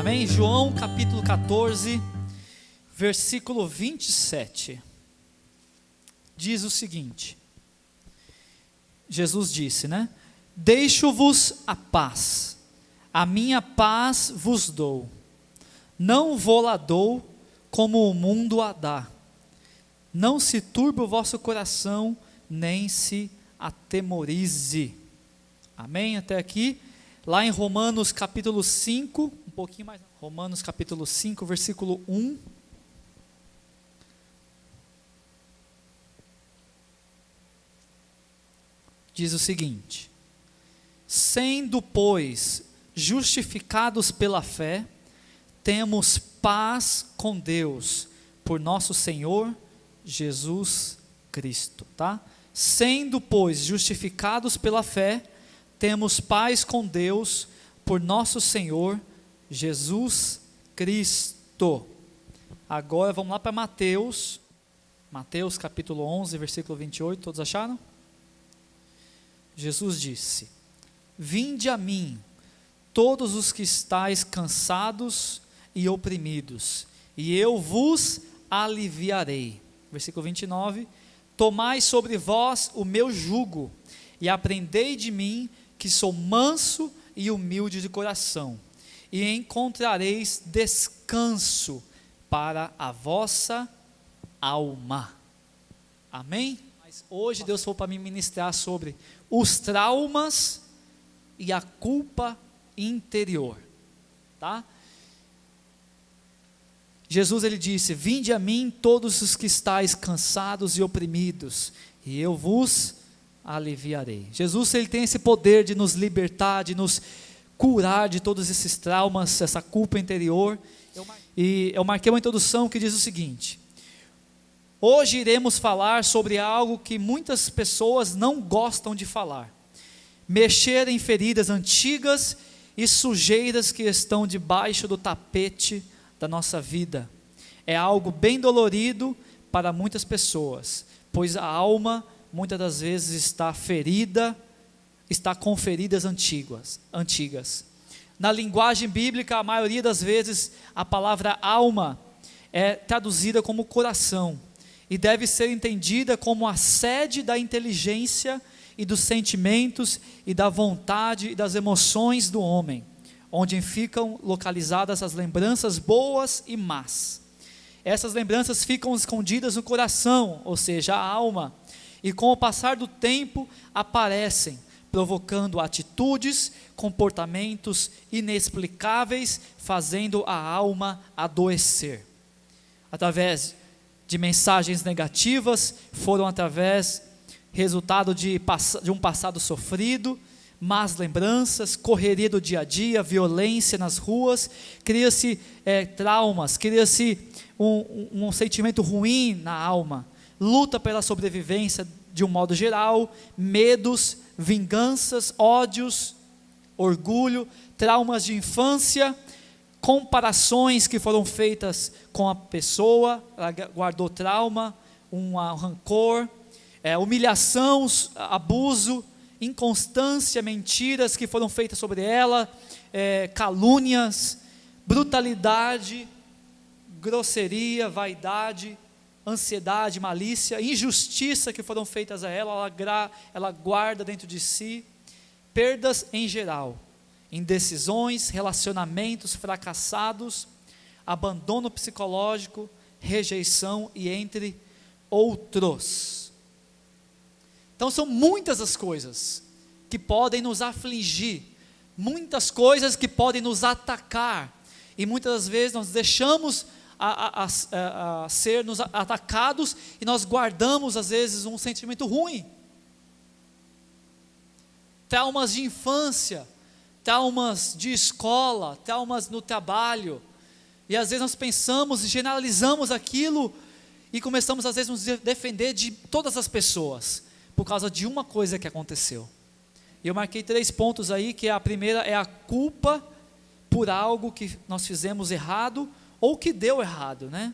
Amém? João capítulo 14, versículo 27. Diz o seguinte: Jesus disse, né? Deixo-vos a paz, a minha paz vos dou. Não vou-la dou como o mundo a dá. Não se turbe o vosso coração, nem se atemorize. Amém? Até aqui. Lá em Romanos capítulo 5, um pouquinho mais. Romanos capítulo 5, versículo 1. Diz o seguinte: sendo, pois, justificados pela fé, temos paz com Deus, por nosso Senhor Jesus Cristo, tá? Sendo, pois, justificados pela fé, temos paz com Deus, por nosso Senhor Jesus Cristo. Agora vamos lá para Mateus capítulo 11, versículo 28, todos acharam? Jesus disse: vinde a mim, todos os que estáis cansados e oprimidos, e eu vos aliviarei. Versículo 29, tomai sobre vós o meu jugo, e aprendei de mim, que sou manso e humilde de coração, e encontrareis descanso para a vossa alma. Amém? Mas hoje Deus falou para mim ministrar sobre os traumas e a culpa interior, tá? Jesus, ele disse: vinde a mim todos os que estáis cansados e oprimidos, e eu vos aliviarei. Jesus, ele tem esse poder de nos libertar, de nos curar de todos esses traumas, essa culpa interior. E eu marquei uma introdução que diz o seguinte: hoje iremos falar sobre algo que muitas pessoas não gostam de falar: mexer em feridas antigas e sujeiras que estão debaixo do tapete da nossa vida. É algo bem dolorido para muitas pessoas, pois a alma muitas das vezes está ferida, está com feridas antigas. Na linguagem bíblica, a maioria das vezes, a palavra alma é traduzida como coração, e deve ser entendida como a sede da inteligência e dos sentimentos e da vontade e das emoções do homem, onde ficam localizadas as lembranças boas e más. Essas lembranças ficam escondidas no coração, ou seja, a alma, e com o passar do tempo aparecem, provocando atitudes, comportamentos inexplicáveis, fazendo a alma adoecer. Através de mensagens negativas, foram através resultado de um passado sofrido, más lembranças, correria do dia a dia, violência nas ruas, cria-se traumas, cria-se um sentimento ruim na alma, luta pela sobrevivência de um modo geral, medos, vinganças, ódios, orgulho, traumas de infância, comparações que foram feitas com a pessoa, ela guardou trauma, um rancor, humilhação, abuso, inconstância, mentiras que foram feitas sobre ela, calúnias, brutalidade, grosseria, vaidade, ansiedade, malícia, injustiça que foram feitas a ela guarda dentro de si, perdas em geral, indecisões, relacionamentos fracassados, abandono psicológico, rejeição e entre outros. Então são muitas as coisas que podem nos afligir, muitas coisas que podem nos atacar, e muitas das vezes nós deixamos a ser nos atacados, e nós guardamos às vezes um sentimento ruim, traumas de infância, traumas de escola, traumas no trabalho, e às vezes nós pensamos e generalizamos aquilo, e começamos às vezes a nos defender de todas as pessoas, por causa de uma coisa que aconteceu. E eu marquei 3 pontos aí, que a primeira é a culpa por algo que nós fizemos errado, ou que deu errado, né?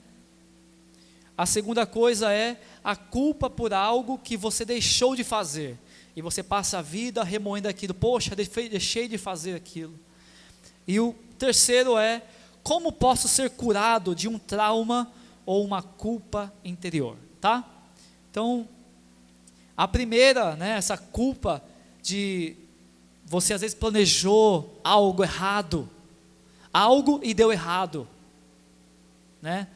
A segunda coisa é a culpa por algo que você deixou de fazer, e você passa a vida remoendo aquilo: poxa, deixei de fazer aquilo. E o terceiro é como posso ser curado de um trauma ou uma culpa interior, tá? Então, a primeira, né, essa culpa de você às vezes planejou algo errado, algo e deu errado, né?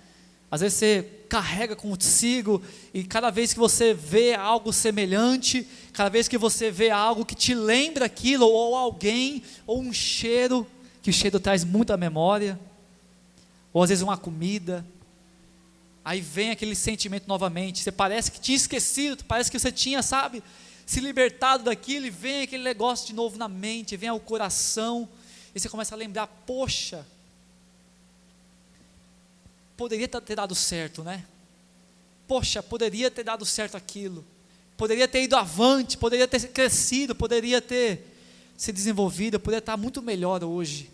Às vezes você carrega consigo e cada vez que você vê algo semelhante, cada vez que você vê algo que te lembra aquilo, ou alguém, ou um cheiro, que o cheiro traz muita memória, ou às vezes uma comida, aí vem aquele sentimento novamente, você parece que tinha esquecido, parece que você tinha, sabe, se libertado daquilo, e vem aquele negócio de novo na mente, vem ao coração, e você começa a lembrar, poxa, poderia ter dado certo, né? Poxa, poderia ter dado certo aquilo, poderia ter ido avante, poderia ter crescido, poderia ter se desenvolvido, poderia estar muito melhor hoje,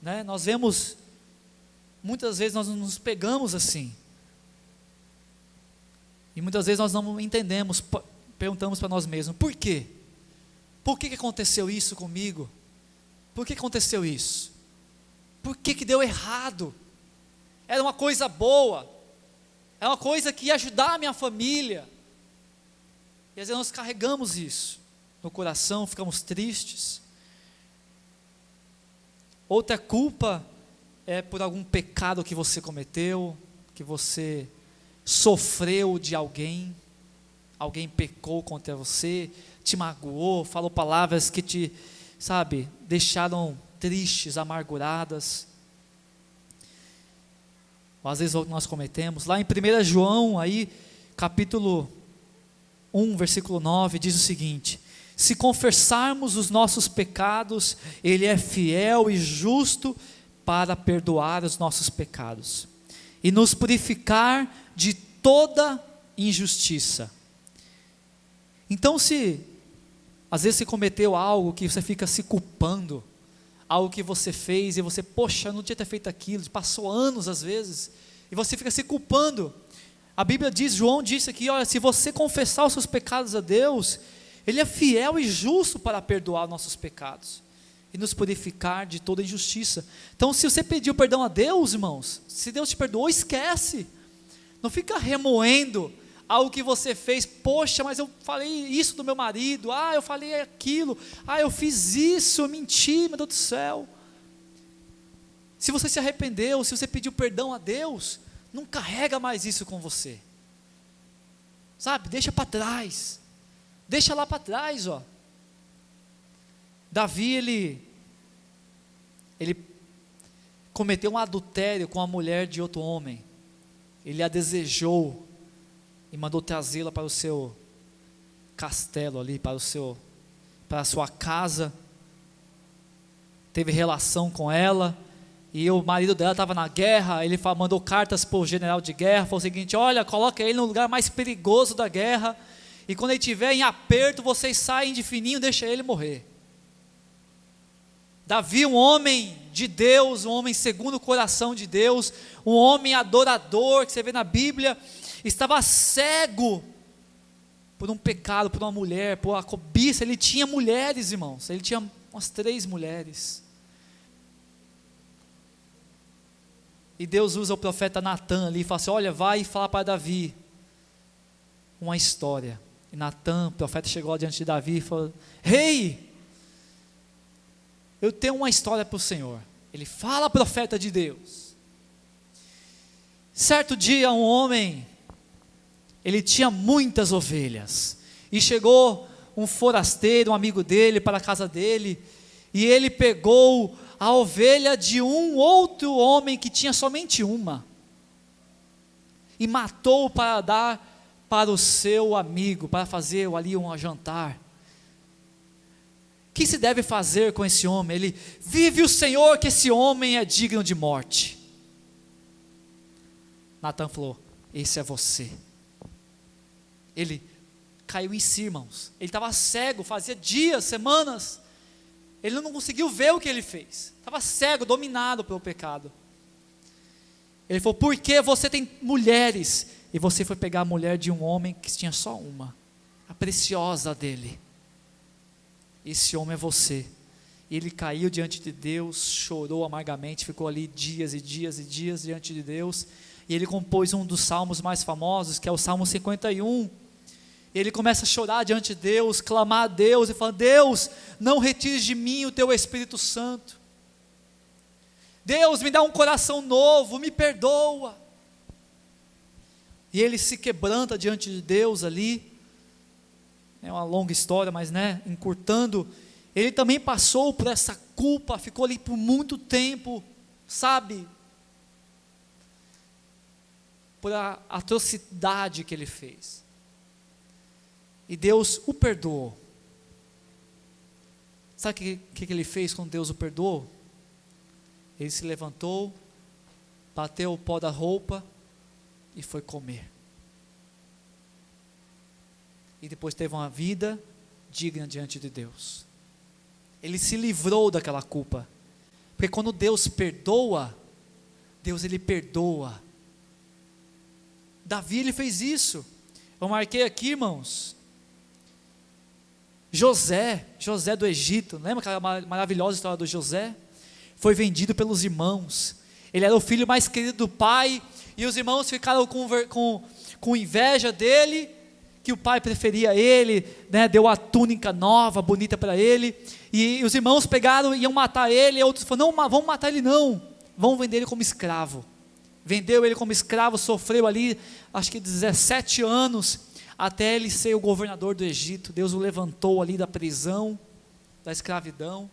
né? Nós vemos, muitas vezes nós nos pegamos assim, e muitas vezes nós não entendemos, perguntamos para nós mesmos, por quê? Por que aconteceu isso comigo? Por que aconteceu isso? Por que deu errado? Era uma coisa boa, é uma coisa que ia ajudar a minha família, e às vezes nós carregamos isso no coração, ficamos tristes. Outra culpa é por algum pecado que você cometeu, que você sofreu de alguém pecou contra você, te magoou, falou palavras que te, sabe, deixaram tristes, amarguradas. Ou às vezes nós cometemos, lá em 1 João, aí, capítulo 1, versículo 9, diz o seguinte: se confessarmos os nossos pecados, Ele é fiel e justo para perdoar os nossos pecados e nos purificar de toda injustiça. Então, se às vezes você cometeu algo que você fica se culpando, algo que você fez e você, poxa, eu não tinha ter feito aquilo, passou anos às vezes, e você fica se culpando. A Bíblia diz, João disse aqui, olha, se você confessar os seus pecados a Deus, Ele é fiel e justo para perdoar nossos pecados e nos purificar de toda injustiça. Então, se você pediu perdão a Deus, irmãos, se Deus te perdoou, esquece, não fica remoendo algo que você fez, poxa, mas eu falei isso do meu marido, eu falei aquilo, eu fiz isso, eu menti, meu Deus do céu. Se você se arrependeu, se você pediu perdão a Deus, não carrega mais isso com você, sabe, deixa para trás, deixa lá para trás, ó. Davi, ele cometeu um adultério com a mulher de outro homem, ele a desejou, e mandou trazê-la para o seu castelo ali, para a sua casa, teve relação com ela, e o marido dela estava na guerra, ele mandou cartas para o general de guerra, falou o seguinte, olha, coloca ele no lugar mais perigoso da guerra, e quando ele estiver em aperto, vocês saem de fininho, deixa ele morrer. Davi, um homem de Deus, um homem segundo o coração de Deus, um homem adorador, que você vê na Bíblia, estava cego por um pecado, por uma mulher, por uma cobiça. Ele tinha mulheres, irmãos, ele tinha umas 3 mulheres, e Deus usa o profeta Natã ali, e fala assim, olha, vai e fala para Davi uma história, e Natã, o profeta, chegou diante de Davi e falou, rei, eu tenho uma história para o Senhor. Ele fala, profeta de Deus, certo dia um homem, ele tinha muitas ovelhas, e chegou um forasteiro, um amigo dele, para a casa dele, e ele pegou a ovelha de um outro homem que tinha somente uma, e matou para dar para o seu amigo, para fazer ali um jantar. O que se deve fazer com esse homem? Ele, vive o Senhor que esse homem é digno de morte. Natã falou, esse é você. Ele caiu em si, irmãos, ele estava cego, fazia dias, semanas, ele não conseguiu ver o que ele fez, estava cego, dominado pelo pecado. Ele falou, porque você tem mulheres, e você foi pegar a mulher de um homem que tinha só uma, a preciosa dele. Esse homem é você, Ele caiu diante de Deus, chorou amargamente, ficou ali dias e dias e dias diante de Deus, e ele compôs um dos salmos mais famosos, que é o Salmo 51, e ele começa a chorar diante de Deus, clamar a Deus, e fala: Deus, não retires de mim o teu Espírito Santo, Deus, me dá um coração novo, me perdoa. E ele se quebranta diante de Deus ali, é uma longa história, mas encurtando, ele também passou por essa culpa, ficou ali por muito tempo, sabe, por a atrocidade que ele fez, e Deus o perdoou. Sabe o que ele fez quando Deus o perdoou? Ele se levantou, bateu o pó da roupa e foi comer, e depois teve uma vida digna diante de Deus. Ele se livrou daquela culpa, porque quando Deus perdoa, Deus ele perdoa. Davi ele fez isso, eu marquei aqui, irmãos, José do Egito, lembra aquela maravilhosa história do José? Foi vendido pelos irmãos, ele era o filho mais querido do pai, e os irmãos ficaram com inveja dele, que o pai preferia ele, deu a túnica nova, bonita para ele, e os irmãos pegaram e iam matar ele, e outros falaram: não, vamos matar ele não, vamos vender ele como escravo. Vendeu ele como escravo, sofreu ali, acho que 17 anos, até ele ser o governador do Egito. Deus o levantou ali da prisão, da escravidão,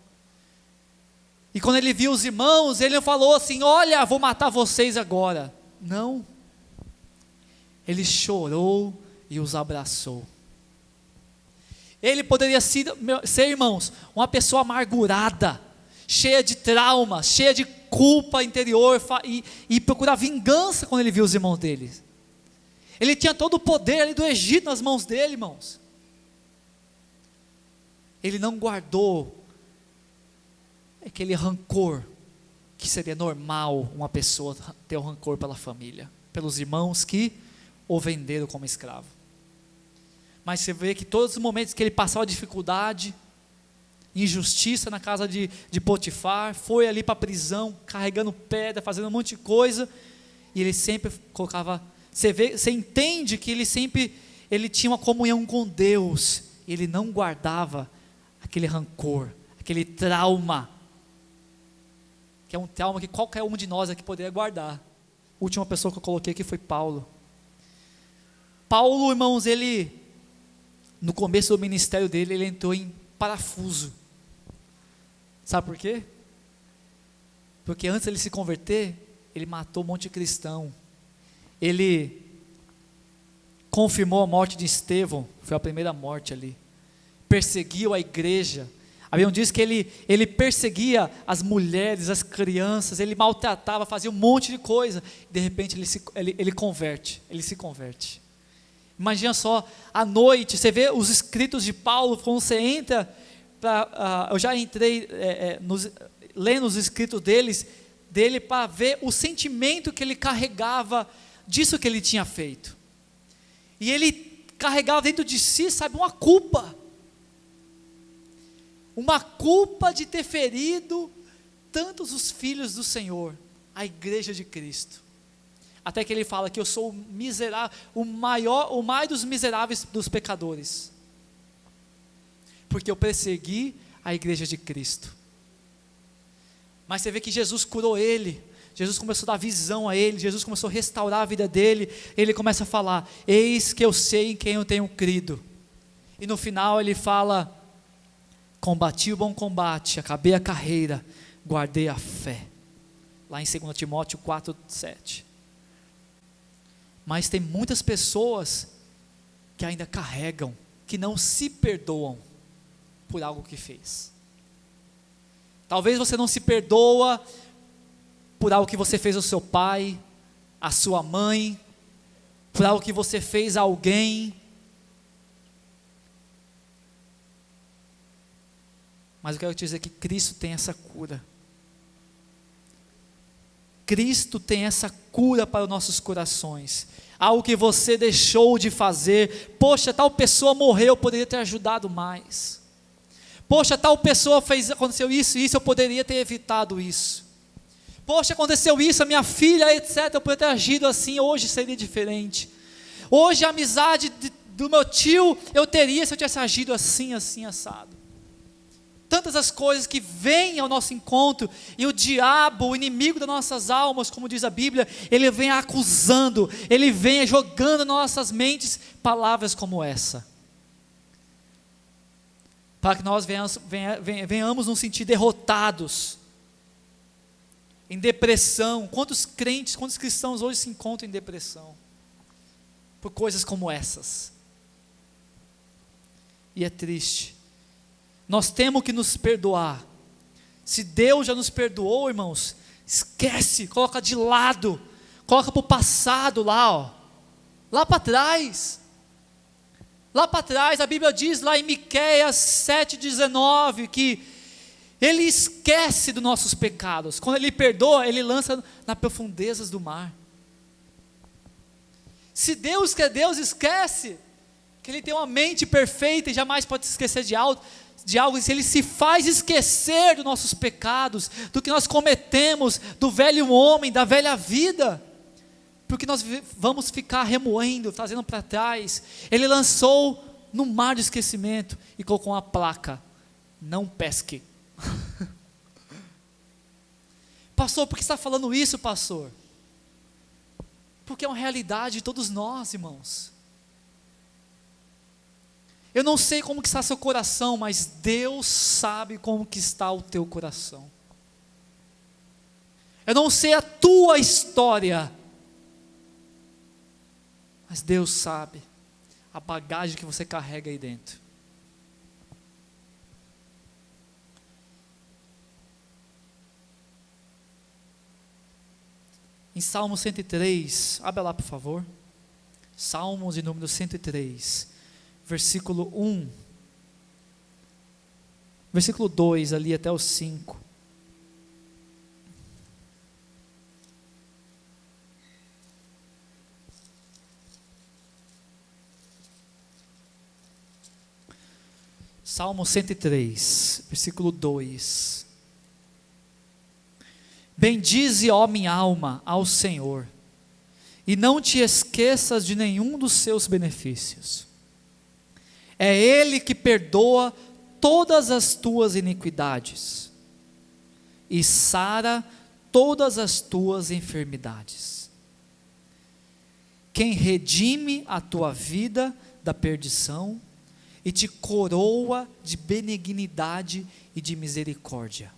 e quando ele viu os irmãos, ele não falou assim: olha, vou matar vocês agora, não, ele chorou e os abraçou. Ele poderia ser, irmãos, uma pessoa amargurada, cheia de traumas, cheia de culpa interior, e procurar vingança quando ele viu os irmãos dele. Ele tinha todo o poder ali do Egito nas mãos dele, irmãos. Ele não guardou aquele rancor, que seria normal uma pessoa ter um rancor pela família, pelos irmãos que o venderam como escravo. Mas você vê que todos os momentos que ele passava dificuldade, injustiça na casa de Potifar, foi ali para a prisão, carregando pedra, fazendo um monte de coisa, e ele sempre colocava, você entende que ele tinha uma comunhão com Deus, e ele não guardava aquele rancor, aquele trauma, que é um trauma que qualquer um de nós aqui poderia guardar. A última pessoa que eu coloquei aqui foi Paulo. Paulo, irmãos, no começo do ministério dele, ele entrou em parafuso. Sabe por quê? Porque antes de ele se converter, ele matou um monte de cristão. Ele confirmou a morte de Estevão, foi a primeira morte ali. Perseguiu a igreja. A Bíblia diz que ele perseguia as mulheres, as crianças, ele maltratava, fazia um monte de coisa. De repente ele se converte. Imagina só, à noite, você vê os escritos de Paulo, quando você entra, eu já entrei lendo os escritos dele para ver o sentimento que ele carregava disso que ele tinha feito. E ele carregava dentro de si, sabe, uma culpa de ter ferido tantos os filhos do Senhor, a igreja de Cristo. Até que ele fala que eu sou miserável, o mais dos miseráveis dos pecadores, porque eu persegui a igreja de Cristo. Mas você vê que Jesus curou ele, Jesus começou a dar visão a ele, Jesus começou a restaurar a vida dele, ele começa a falar: eis que eu sei em quem eu tenho crido. E no final ele fala: combati o bom combate, acabei a carreira, guardei a fé. Lá em 2 Timóteo 4:7. Mas tem muitas pessoas que ainda carregam, que não se perdoam por algo que fez. Talvez você não se perdoa por algo que você fez ao seu pai, à sua mãe, por algo que você fez a alguém. Mas eu quero te dizer que Cristo tem essa cura. Cristo tem essa cura para os nossos corações. Algo que você deixou de fazer. Poxa, tal pessoa morreu, eu poderia ter ajudado mais. Poxa, tal pessoa aconteceu isso, eu poderia ter evitado isso. Poxa, aconteceu isso, a minha filha, etc. Eu poderia ter agido assim, hoje seria diferente. Hoje a amizade do meu tio eu teria se eu tivesse agido assim, assim, assado. Tantas as coisas que vêm ao nosso encontro, e o diabo, o inimigo das nossas almas, como diz a Bíblia, ele vem acusando, ele vem jogando nas nossas mentes palavras como essa, para que nós venhamos nos sentir derrotados, em depressão. Quantos crentes, quantos cristãos hoje se encontram em depressão, por coisas como essas, e é triste. Nós temos que nos perdoar. Se Deus já nos perdoou, irmãos, esquece, coloca de lado, coloca para o passado lá para trás. Lá para trás, a Bíblia diz lá em Miqueias 7,19, que Ele esquece dos nossos pecados. Quando Ele perdoa, Ele lança nas profundezas do mar. Se Deus, que é Deus, esquece, que Ele tem uma mente perfeita e jamais pode se esquecer de algo, se Ele se faz esquecer dos nossos pecados, do que nós cometemos, do velho homem, da velha vida, porque nós vamos ficar remoendo, trazendo para trás. Ele lançou no mar de esquecimento e colocou uma placa: não pesque. Pastor, por que está falando isso, pastor? Porque é uma realidade de todos nós, irmãos. Eu não sei como que está seu coração, mas Deus sabe como que está o teu coração. Eu não sei a tua história, mas Deus sabe a bagagem que você carrega aí dentro. Em Salmo 103, abre lá por favor. Salmos de número 103. Versículo 1, versículo 2 ali até o 5. Salmo 103, versículo 2. Bendize, ó minha alma, ao Senhor, e não te esqueças de nenhum dos seus benefícios. É Ele que perdoa todas as tuas iniquidades e sara todas as tuas enfermidades. Quem redime a tua vida da perdição e te coroa de benignidade e de misericórdia.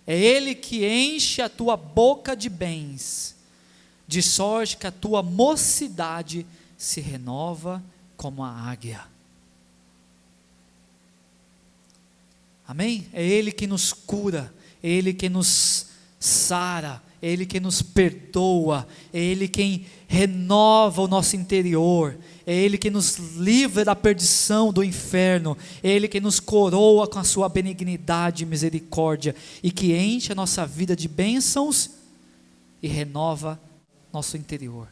É Ele que enche a tua boca de bens, de sorte que a tua mocidade se renova como a águia. Amém? É Ele que nos cura, é Ele que nos sara, é Ele que nos perdoa, é Ele quem renova o nosso interior, é Ele que nos livra da perdição do inferno, é Ele que nos coroa com a sua benignidade e misericórdia, e que enche a nossa vida de bênçãos e renova nosso interior.